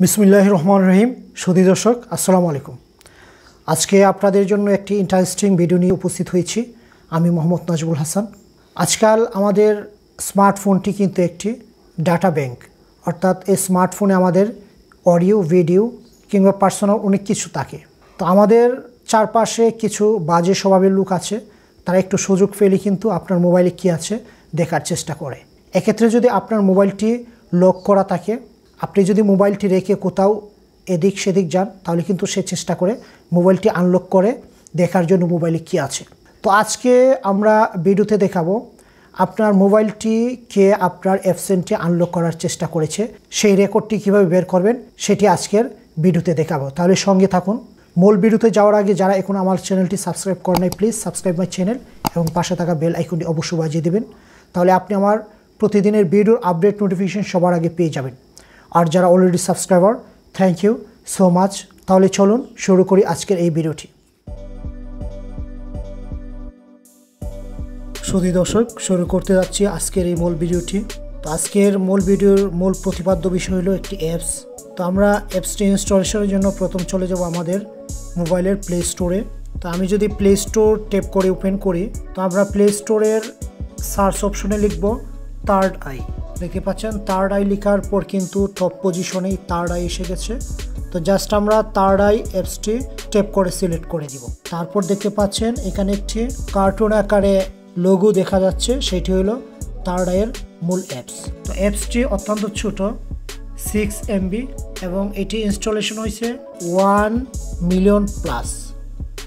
বিসমিল্লাহির রহমানির রহিম। সুধী দর্শক, আসসালামু আলাইকুম। আজকে আপনাদের জন্য একটি ইন্টারেস্টিং ভিডিও নিয়ে উপস্থিত হয়েছি। আমি মোহাম্মদ নাজবুল হাসান। আজকাল আমাদের স্মার্টফোনটি কিন্তু একটি ডাটা ব্যাংক, অর্থাৎ এই স্মার্টফোনে আমাদের অডিও, ভিডিও কিংবা পার্সোনাল অনেক কিছু থাকে। তো আমাদের চারপাশে কিছু বাজে স্বভাবের লোক আছে, তারা একটু সুযোগ পেলে কিন্তু আপনার মোবাইলে কী আছে দেখার চেষ্টা করে। এক্ষেত্রে যদি আপনার মোবাইলটি লক করা থাকে, আপনি যদি মোবাইলটি রেখে কোথাও এদিক সেদিক যান, তাহলে কিন্তু সে চেষ্টা করে মোবাইলটি আনলক করে দেখার জন্য মোবাইলে কী আছে। তো আজকে আমরা ভিডিওতে দেখাবো আপনার মোবাইলটি কে আপনার অ্যাবসেন্টটি আনলক করার চেষ্টা করেছে, সেই রেকর্ডটি কীভাবে বের করবেন সেটি আজকের ভিডিওতে দেখাবো। তাহলে সঙ্গে থাকুন। মূল ভিডিওতে যাওয়ার আগে যারা এখন আমার চ্যানেলটি সাবস্ক্রাইব করেন নাই, প্লিজ সাবস্ক্রাইব মাই চ্যানেল এবং পাশে থাকা বেল আইকনটি অবশ্যই বাজিয়ে দেবেন। তাহলে আপনি আমার প্রতিদিনের ভিডিওর আপডেট নোটিফিকেশন সবার আগে পেয়ে যাবেন। আর যারা already subscriber, thank you so much. তাহলে চলুন শুরু করি আজকের এই ভিডিওটি। সুধী দর্শক, শুরু করতে যাচ্ছি আজকের এই মূল ভিডিওটি। তো আজকের মূল ভিডিওর মূল প্রতিপাদ্য বিষয় হলো একটি অ্যাপস। তো আমরা অ্যাপসটি ইনস্টলেশনের জন্য প্রথম চলে যাব আমাদের মোবাইলের প্লে স্টোরে। তো আমি যদি প্লে স্টোর ট্যাপ করে ওপেন করি, তো আমরা প্লে স্টোরের সার্চ অপশনে লিখব থার্ড আই। দেখতে পাচ্ছেন থার্ড আই লেখার পর কিন্তু টপ পজিশনেই থার্ড আই এসে গেছে। তো জাস্ট আমরা থার্ড আই অ্যাপসটি ট্যাপ করে সিলেক্ট করে দিব। তারপর দেখতে পাচ্ছেন এখানে একটি কার্টুন আকারে লোগো দেখা যাচ্ছে, সেটি হলো থার্ড আইয়ের মূল অ্যাপস। তো অ্যাপসটি অত্যন্ত ছোট, 6 MB, এবং এটি ইনস্টলেশন হয়েছে 1 মিলিয়ন প্লাস।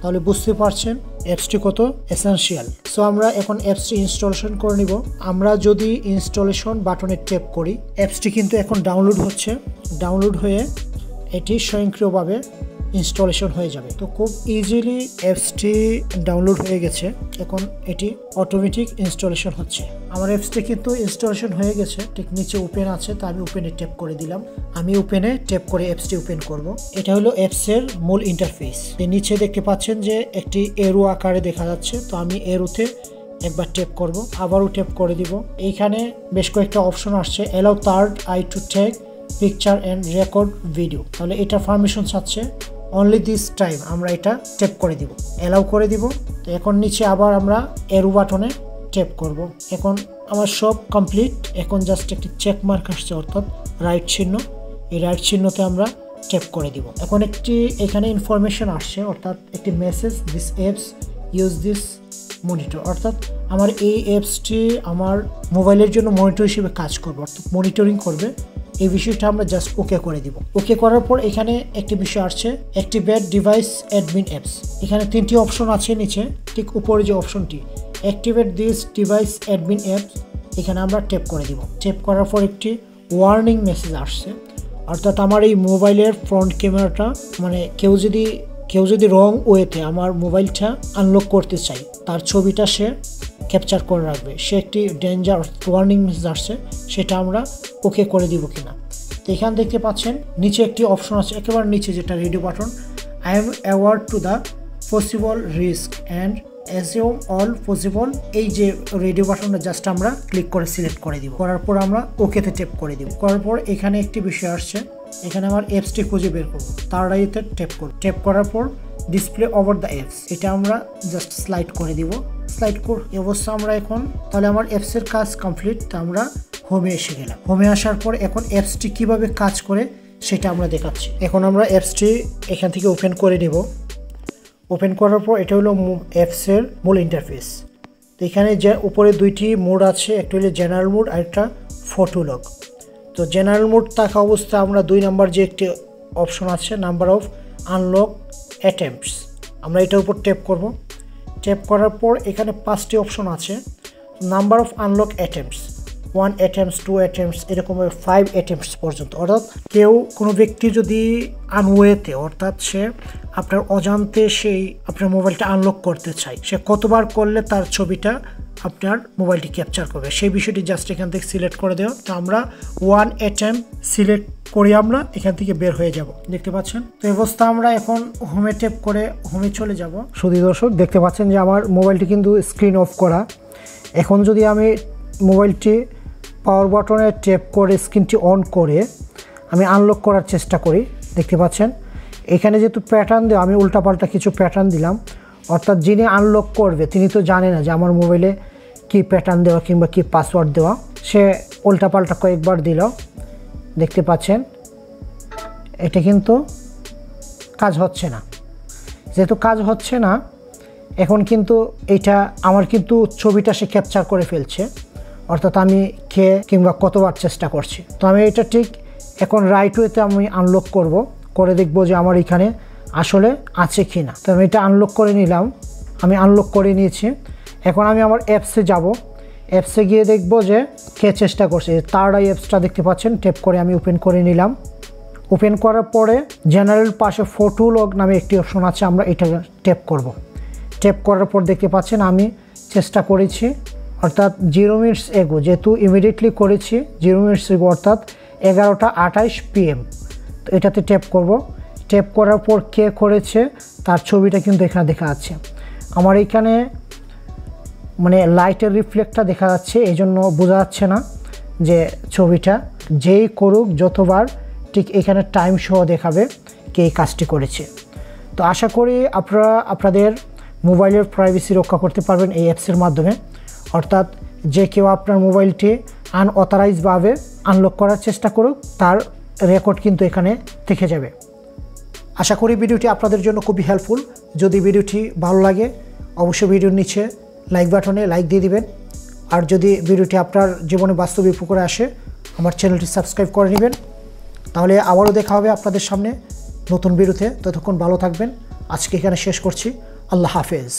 তাহলে বুঝতে পারছেন অ্যাপসটি কত এসেনশিয়াল। সো আমরা এখন অ্যাপসটি ইনস্টলেশন করে নিব। আমরা যদি ইনস্টলেশন বাটনে ট্যাপ করি, অ্যাপসটি কিন্তু এখন ডাউনলোড হচ্ছে। ডাউনলোড হয়ে এটি স্বয়ংক্রিয়ভাবে ইনস্টলেশন হয়ে যাবে। তো খুব ইজিলি অ্যাপসটি ডাউনলোড হয়ে গেছে, এখন এটি অটোমেটিক ইনস্টলেশন হচ্ছে। আমার অ্যাপসটি কিন্তু ইনস্টলেশন হয়ে গেছে, ঠিক নিচে ওপেন আছে, তো আমি ওপেনে ট্যাপ করে দিলাম। আমি ওপেনে ট্যাপ করে অ্যাপসটি ওপেন করব। এটা হলো অ্যাপসের মূল ইন্টারফেস। নিচে দেখতে পাচ্ছেন যে একটি এরো আকারে দেখা যাচ্ছে, তো আমি এরোতে একবার ট্যাপ করব, আবারও ট্যাপ করে দিব। এইখানে বেশ কয়েকটা অপশন আসছে, allow third eye to take picture and record video. তাহলে এটা পারমিশন চাচ্ছে, অনলি দিস টাইম আমরা এটা ট্যাপ করে দিব, অ্যালাউ করে দিব। তো এখন নিচে আবার আমরা এরো বাটনে ট্যাপ করব। এখন আমার সব কমপ্লিট। এখন জাস্ট একটি চেক মার্ক আসছে, অর্থাৎ রাইট চিহ্ন। এই রাইট চিহ্নতে আমরা ট্যাপ করে দিব। এখন একটি এখানে ইনফরমেশন আসছে, অর্থাৎ একটি message, this apps use this monitor, অর্থাৎ আমার এই অ্যাপসটি আমার মোবাইলের জন্য মনিটর হিসেবে কাজ করবে, অর্থাৎ মনিটরিং করবে। এই বিষয়টা আমরা জাস্ট ওকে করে দিব। ওকে করার পর এখানে একটি বিষয় আসছে, অ্যাক্টিভেট ডিভাইস অ্যাডমিন অ্যাপস। এখানে 3টি অপশন আছে নিচে, ঠিক উপরে যে অপশনটি activate this device admin apps, এখানে আমরা ট্যাপ করে দিব। ট্যাপ করার পর একটি ওয়ার্নিং মেসেজ আসছে, অর্থাৎ আমার এই মোবাইলের ফ্রন্ট ক্যামেরাটা, মানে কেউ যদি রং ওয়েতে আমার মোবাইলটা আনলক করতে চাই, তার ছবিটা সে ক্যাপচার করে রাখবে। সে একটি ডেঞ্জার ওয়ার্নিং মেসেজ আসছে, সেটা আমরা ওকে করে দিব কিনা। তো এখানে দেখতে পাচ্ছেন নিচে একটি অপশন আছে, একেবারে নিচে যেটা radio button, I am aware to the possible risk and assume all possible. এই যে রেডিও বাটনটা জাস্ট আমরা ক্লিক করে সিলেক্ট করে দিব। করার পর আমরা ওকেতে ট্যাপ করে দিব। করার পর এখানে একটি বিষয় আসছে, এখানে আমার অ্যাপসটি খুঁজে বের করবো, তার আইতে ট্যাপ করব। ট্যাপ করার পর ডিসপ্লে ওভার দ্য অ্যাপস, এটা আমরা জাস্ট স্লাইড করে দিব। স্লাইড করে এই অবস্থা আমরা এখন, তাহলে আমার অ্যাপসের কাজ কমপ্লিট। তো আমরা হোমে এসে গেলাম। হোমে আসার পর এখন অ্যাপসটি কিভাবে কাজ করে সেটা আমরা দেখাচ্ছি। এখন আমরা অ্যাপসটি এখান থেকে ওপেন করে নেব। ওপেন করার পর এটা হলো অ্যাপসের মূল ইন্টারফেস। তো এখানে যে উপরে 2টি মোড আছে, একটা হলো জেনারেল মোড আর একটা ফটো লক। তো জেনারেল মোড থাকা অবস্থা আমরা 2 নাম্বার যে একটি অপশন আছে, নাম্বার অফ আনলক অ্যাটেম্পটস, আমরা এটার উপর ট্যাপ করব। ট্যাপ করার পর এখানে 5টি অপশন আছে, number of unlock attempts, 1 attempts, 2 attempts, এরকম 5 অ্যাটেম্পটস পর্যন্ত। অর্থাৎ কোনো ব্যক্তি যদি আনওয়েতে, অর্থাৎ সে আপনার অজান্তে সেই আপনার মোবাইলটা আনলক করতে চায়, সে কতবার করলে তার ছবিটা আপনার মোবাইলটি ক্যাপচার করবে, সেই বিষয়টি জাস্ট এখান থেকে সিলেক্ট করে দেওয়া। তো আমরা 1 অ্যাটেম্প সিলেক্ট করে আমরা এখান থেকে বের হয়ে যাব, দেখতে পাচ্ছেন। তো এই অবস্থা আমরা এখন হোমে ট্যাপ করে হোমে চলে যাব। সুধী দর্শক, দেখতে পাচ্ছেন যে আমার মোবাইলটি কিন্তু স্ক্রিন অফ করা। এখন যদি আমি মোবাইলটি পাওয়ার বাটনে ট্যাপ করে স্ক্রিনটি অন করে আমি আনলক করার চেষ্টা করি। দেখতে পাচ্ছেন এখানে যেহেতু প্যাটার্ন দেওয়া, আমি উল্টাপাল্টা কিছু প্যাটার্ন দিলাম, অর্থাৎ যিনি আনলক করবে তিনি তো জানে না যে আমার মোবাইলে কী প্যাটার্ন দেওয়া কিংবা কী পাসওয়ার্ড দেওয়া। সে উল্টাপাল্টা কয়েকবার দিল। দেখতে পাচ্ছেন এটা কিন্তু কাজ হচ্ছে না। যেহেতু কাজ হচ্ছে না, এখন কিন্তু এটা আমার কিন্তু ছবিটা সে ক্যাপচার করে ফেলছে, অর্থাৎ আমি কে কিংবা কতবার চেষ্টা করছি। তো আমি এটা ঠিক এখন রাইট ওয়েতে আমি আনলক করে দেখব যে আমার এখানে আসলে আছে কি না। তো আমি এটা আনলক করে নিলাম, আমি আনলক করে নিয়েছি। এখন আমি আমার অ্যাপসে যাব, অ্যাপসে গিয়ে দেখব যে কে চেষ্টা করছে। তার এই অ্যাপসটা দেখতে পাচ্ছেন, ট্যাপ করে আমি ওপেন করে নিলাম। ওপেন করার পরে জেনারেল পাশে ফটো লগ নামে একটি অপশন আছে, আমরা এটা ট্যাপ করব। ট্যাপ করার পর দেখতে পাচ্ছেন আমি চেষ্টা করেছি, অর্থাৎ 0 মিনিটস এগো, যেহেতু ইমিডিয়েটলি করেছি 0 মিনিটস এগো অর্থাৎ 11:28 PM। তো এটাতে ট্যাপ করব। ট্যাপ করার পর কে করেছে তার ছবিটা কিন্তু এখানে দেখা যাচ্ছে। আমার এইখানে মানে লাইটের রিফ্লেক্টটা দেখা যাচ্ছে, এই জন্য বোঝা যাচ্ছে না যে ছবিটা যেই করুক যতবার ঠিক এখানে টাইম সহ দেখাবে কে এই কাজটি করেছে। তো আশা করি আপনারা আপনাদের মোবাইলের প্রাইভেসি রক্ষা করতে পারবেন এই অ্যাপসের মাধ্যমে, অর্থাৎ যে কেউ আপনার মোবাইলটি আনঅথরাইজভাবে আনলক করার চেষ্টা করুক তার রেকর্ড কিন্তু এখানে থেকে যাবে। আশা করি ভিডিওটি আপনাদের জন্য খুবই হেল্পফুল। যদি ভিডিওটি ভালো লাগে অবশ্যই ভিডিওর নিচে লাইক বাটনে লাইক দিয়ে দিবেন। আর যদি ভিডিওটি আপনার জীবনে বাস্তবে উপকারে আসে আমার চ্যানেলটি সাবস্ক্রাইব করে নেবেন। তাহলে আবারও দেখা হবে আপনাদের সামনে নতুন ভিডিওতে। ততক্ষণ ভালো থাকবেন। আজকে এখানে শেষ করছি। আল্লাহ হাফেজ।